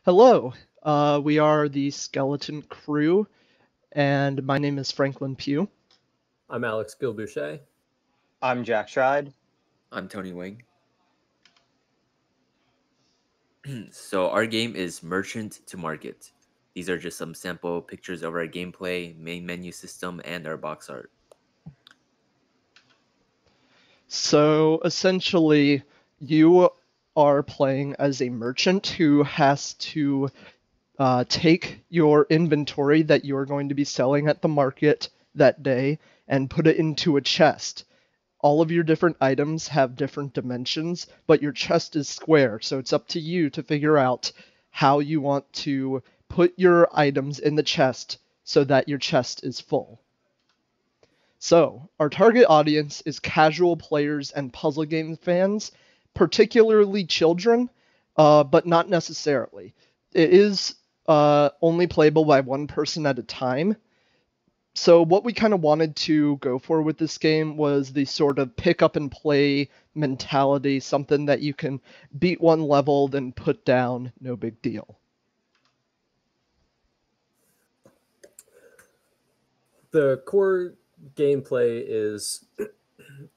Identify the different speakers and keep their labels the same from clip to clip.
Speaker 1: Hello, we are the Skeleton Crew, and my name is Franklin Pugh.
Speaker 2: I'm Alex Gilboucher.
Speaker 3: I'm Jack Schride.
Speaker 4: I'm Tony Wing. So our game is Merchant to Market. These are just some sample pictures of our gameplay, main menu system, and our box art.
Speaker 1: So essentially, you are playing as a merchant who has to take your inventory that you are going to be selling at the market that day and put it into a chest. All of your different items have different dimensions, but your chest is square, so it's up to you to figure out how you want to put your items in the chest so that your chest is full. So, our target audience is casual players and puzzle game fans, particularly children, but not necessarily. It is only playable by one person at a time, so what we kind of wanted to go for with this game was the sort of pick up and play mentality, something that you can beat one level, then put down, no big deal.
Speaker 2: The core gameplay is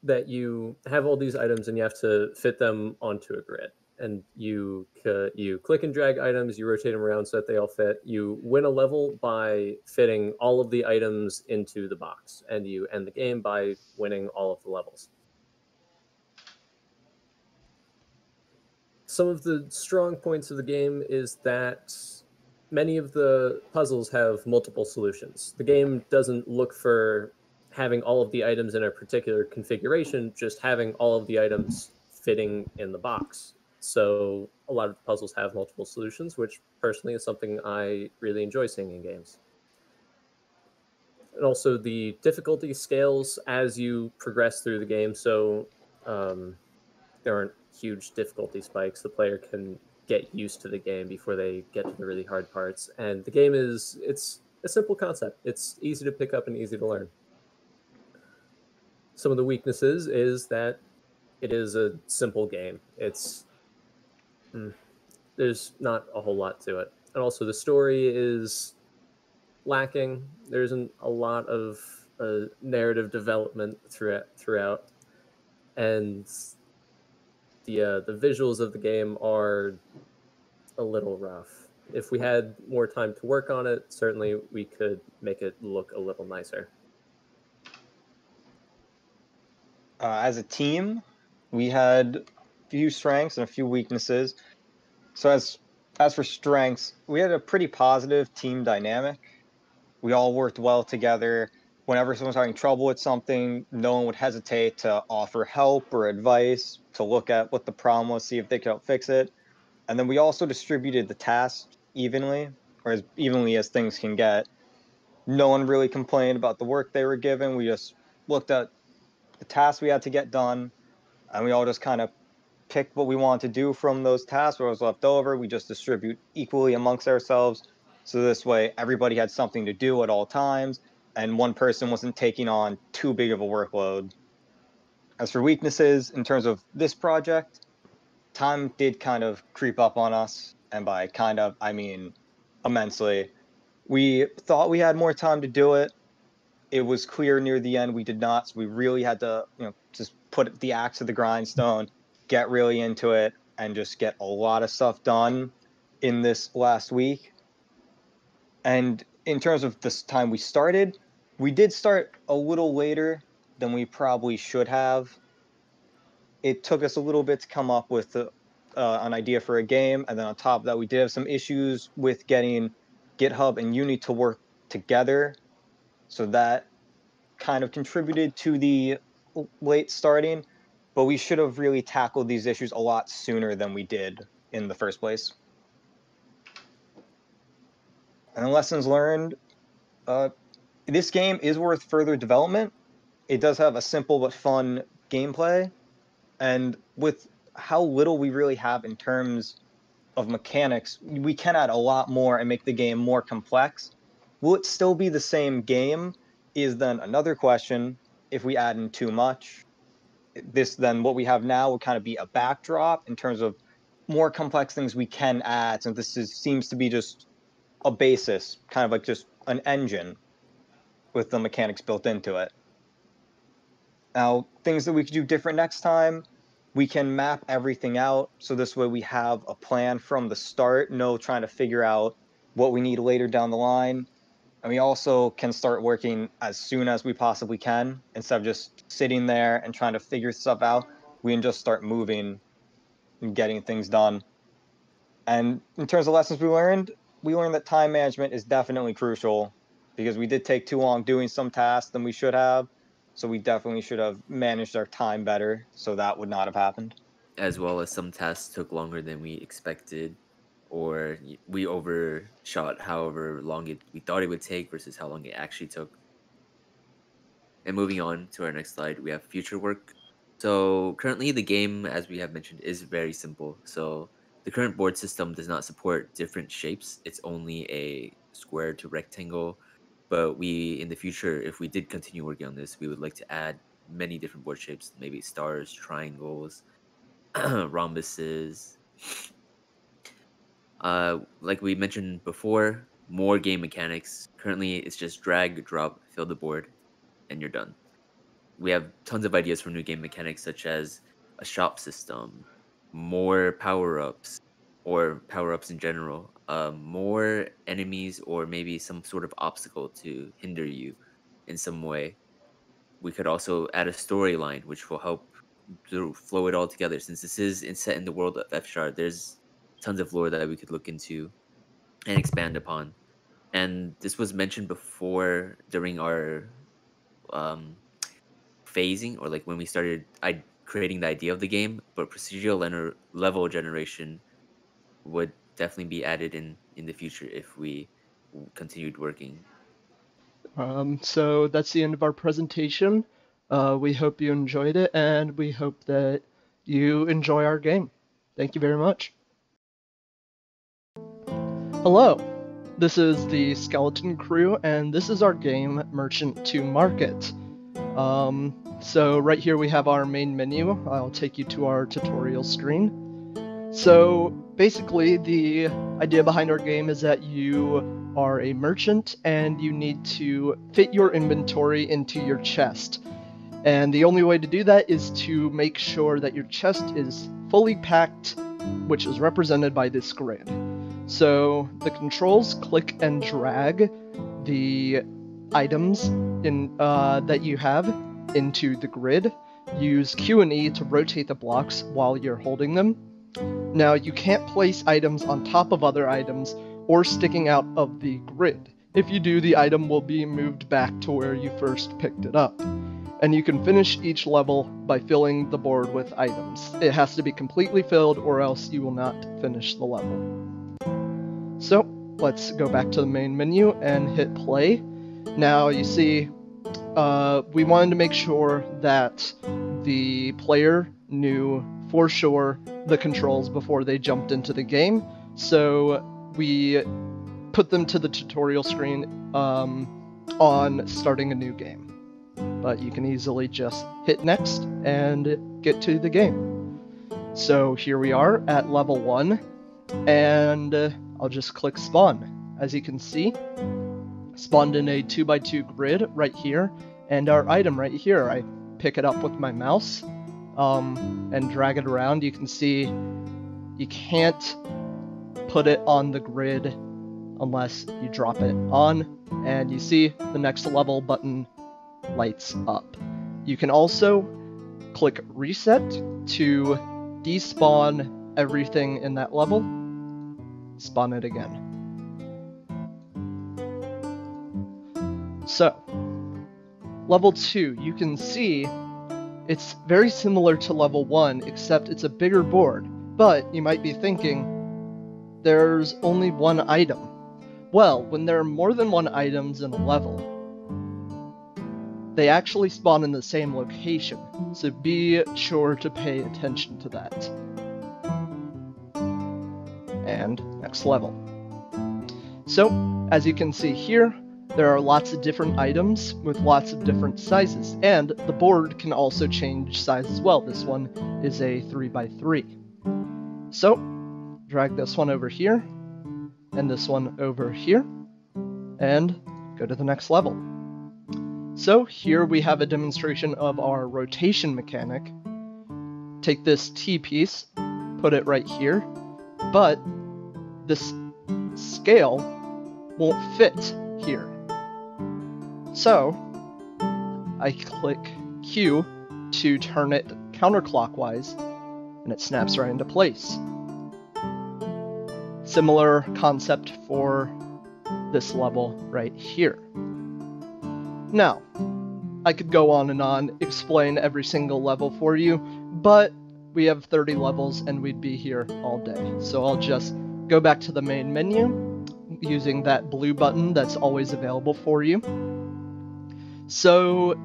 Speaker 2: that you have all these items and you have to fit them onto a grid. And you click and drag items, you rotate them around so that they all fit. You win a level by fitting all of the items into the box, and you end the game by winning all of the levels. Some of the strong points of the game is that many of the puzzles have multiple solutions. The game doesn't look for having all of the items in a particular configuration, just having all of the items fitting in the box. So a lot of the puzzles have multiple solutions, which personally is something I really enjoy seeing in games. And also the difficulty scales as you progress through the game, so there aren't huge difficulty spikes. The player can get used to the game before they get to the really hard parts. And the game it's a simple concept. It's easy to pick up and easy to learn. Some of the weaknesses is that it is a simple game. There's not a whole lot to it. And also the story is lacking. There isn't a lot of narrative development throughout. And the visuals of the game are a little rough. If we had more time to work on it, certainly we could make it look a little nicer.
Speaker 3: As a team, we had a few strengths and a few weaknesses. So as for strengths, we had a pretty positive team dynamic. We all worked well together. Whenever someone's having trouble with something, no one would hesitate to offer help or advice, to look at what the problem was, see if they could help fix it. And then we also distributed the tasks evenly, or as evenly as things can get. No one really complained about the work they were given. We just looked at the tasks we had to get done, and we all just kind of picked what we wanted to do from those tasks. What was left over, we just distribute equally amongst ourselves. So this way, everybody had something to do at all times, and one person wasn't taking on too big of a workload. As for weaknesses, in terms of this project, time did kind of creep up on us, and by kind of, I mean immensely. We thought we had more time to do it. It was clear near the end we did not, so we really had to, just put the axe to the grindstone, get really into it, and just get a lot of stuff done in this last week. And in terms of this time we started, we did start a little later than we probably should have. It took us a little bit to come up with an idea for a game, and then on top of that, we did have some issues with getting GitHub and Uni to work together, so that kind of contributed to the late starting, but we should have really tackled these issues a lot sooner than we did in the first place. And the lessons learned, this game is worth further development. It does have a simple but fun gameplay, and with how little we really have in terms of mechanics, we can add a lot more and make the game more complex. Will it still be the same game is then another question. If we add in too much, then what we have now would kind of be a backdrop in terms of more complex things we can add, since seems to be just a basis, kind of like just an engine with the mechanics built into it. Now, things that we could do different next time, we can map everything out, so this way we have a plan from the start, no trying to figure out what we need later down the line. And we also can start working as soon as we possibly can, instead of just sitting there and trying to figure stuff out. We can just start moving and getting things done. And in terms of lessons we learned that time management is definitely crucial, because we did take too long doing some tasks than we should have. So we definitely should have managed our time better, so that would not have happened.
Speaker 4: As well as some tasks took longer than we expected, or we overshot however long we thought it would take versus how long it actually took. And moving on to our next slide, we have future work. So currently the game, as we have mentioned, is very simple. So the current board system does not support different shapes. It's only a square to rectangle. But we, in the future, if we did continue working on this, we would like to add many different board shapes, maybe stars, triangles, rhombuses. Like we mentioned before, more game mechanics. Currently, it's just drag, drop, fill the board, and you're done. We have tons of ideas for new game mechanics, such as a shop system, more power-ups, or power-ups in general, more enemies, or maybe some sort of obstacle to hinder you in some way. We could also add a storyline, which will help to flow it all together. Since this is set in the world of F-Sharp, there's tons of lore that we could look into and expand upon. And this was mentioned before during our phasing, or like when we started creating the idea of the game, but procedural level generation would definitely be added in the future if we continued working.
Speaker 1: So that's the end of our presentation. We hope you enjoyed it, and we hope that you enjoy our game. Thank you very much. Hello, this is the Skeleton Crew, and this is our game, Merchant to Market. So right here we have our main menu. I'll take you to our tutorial screen. So basically the idea behind our game is that you are a merchant and you need to fit your inventory into your chest. And the only way to do that is to make sure that your chest is fully packed, which is represented by this grid. So the controls click and drag the items that you have into the grid. Use Q and E to rotate the blocks while you're holding them. Now you can't place items on top of other items or sticking out of the grid. If you do, the item will be moved back to where you first picked it up. And you can finish each level by filling the board with items. It has to be completely filled or else you will not finish the level. So let's go back to the main menu and hit play. Now you see we wanted to make sure that the player knew for sure the controls before they jumped into the game, so we put them to the tutorial screen on starting a new game. But you can easily just hit next and get to the game. So here we are at level 1, and I'll just click spawn. As you can see, spawned in a 2x2 grid right here, and our item right here. I pick it up with my mouse and drag it around. You can see you can't put it on the grid unless you drop it on, and you see the next level button lights up. You can also click reset to despawn everything in that level, spawn it again. So, level 2, you can see it's very similar to level 1, except it's a bigger board. But you might be thinking, there's only one item. Well, when there are more than one items in a level, they actually spawn in the same location, so be sure to pay attention to that. And next level. So, as you can see here, there are lots of different items with lots of different sizes, and the board can also change size as well. This one is a 3x3. So, drag this one over here, and this one over here, and go to the next level. So here we have a demonstration of our rotation mechanic. Take this T piece, put it right here, but this scale won't fit here. So I click Q to turn it counterclockwise, and it snaps right into place. Similar concept for this level right here. Now, I could go on and on, explain every single level for you, but we have 30 levels and we'd be here all day. So I'll just go back to the main menu using that blue button that's always available for you. So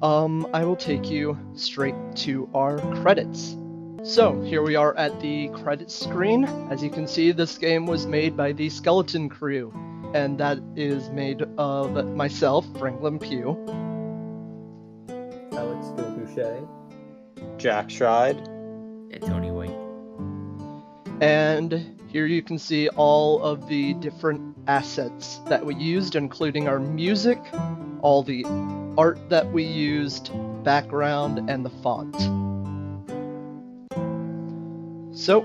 Speaker 1: I will take you straight to our credits. So here we are at the credits screen. As you can see, this game was made by the Skeleton Crew, and that is made of myself, Franklin Pugh,
Speaker 2: Alex Boucher,
Speaker 3: Jack Schride,
Speaker 4: And Tony White.
Speaker 1: and here you can see all of the different assets that we used, including our music, all the art that we used, background, and the font. So,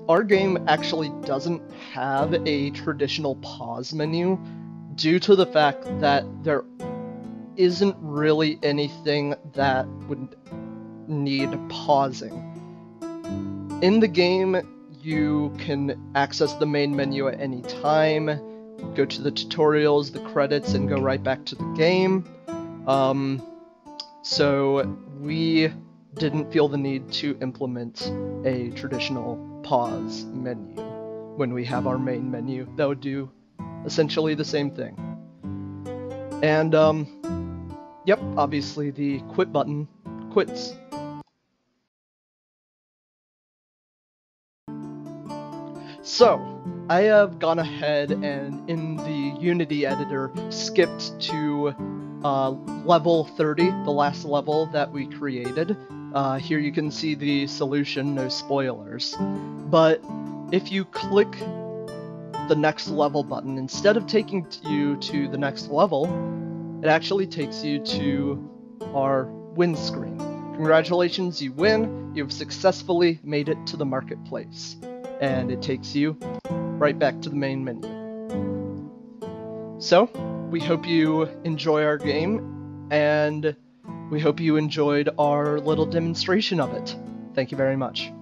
Speaker 1: our game actually doesn't have a traditional pause menu due to the fact that there isn't really anything that would need pausing. In the game, you can access the main menu at any time, go to the tutorials, the credits, and go right back to the game. So we didn't feel the need to implement a traditional pause menu when we have our main menu that would do essentially the same thing. And yep, obviously the quit button quits. So I have gone ahead and in the Unity editor skipped to level 30, the last level that we created. Here you can see the solution, no spoilers. But if you click the next level button, instead of taking you to the next level, it actually takes you to our win screen. Congratulations, you win. You've successfully made it to the marketplace. And it takes you right back to the main menu. So, we hope you enjoy our game, and we hope you enjoyed our little demonstration of it. Thank you very much.